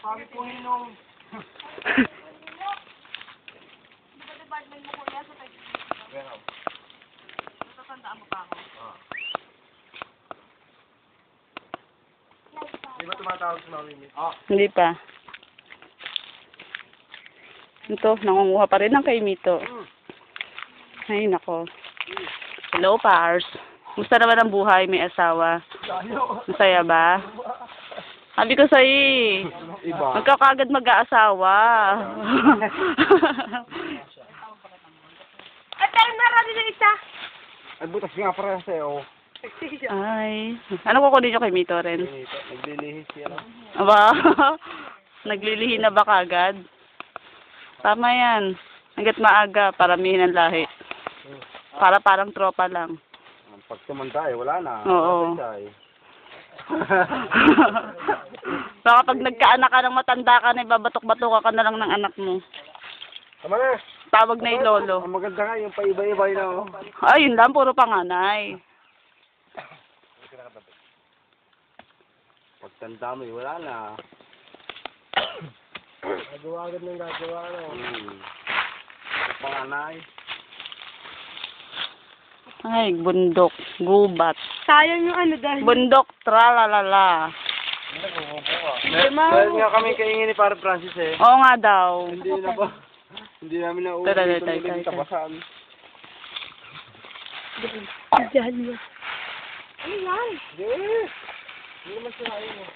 Pangit po nung... Di ba department mo kuya sa tayo? Pero... Natatandaan mo pa ako? Di ba tumatawag si Mami Miss? Ah. Hindi pa. Ito, nangunguha pa rin ng kay Mito. Ay, nako. Hello, Pars. Gusto naman ang buhay, may asawa. Masaya ba? Sabi ko sa'yo, Iba. magkakagad mag-aasawa. At tayo marami na isa! Ay, butas nga para sa'yo. Ay, ano kukunin nyo kay Mito rin? Naglilihis yan. Aba, naglilihi na ba kagad? Tama yan. Hanggat maaga, paramihin ang lahi. Para parang tropa lang. Pag tumanda eh, wala na. Oo. Patay. Baka pag nagkaanak ka ng matanda ka na, babatok-batok ka na lang ng anak mo. Tama na. Tawag na yung lolo. Ang maganda nga yung paiba-iba yun ako. Ay, yun lang, puro panganay. Pagtanda mo eh, wala na. Gagawa agad ng gagawa na. Panganay. Ay, bundok, gubat. Sayang yung ano dahil. Bundok, tralalala. Dahil nga kami kaingin ni Pare Francis eh. Oo nga daw. Hindi na ba? Hindi namin na Tara, uulit tara, ulit tara, yung tabasan. Diyan mo. Ano yan? Hindi. Hindi naman sinain mo.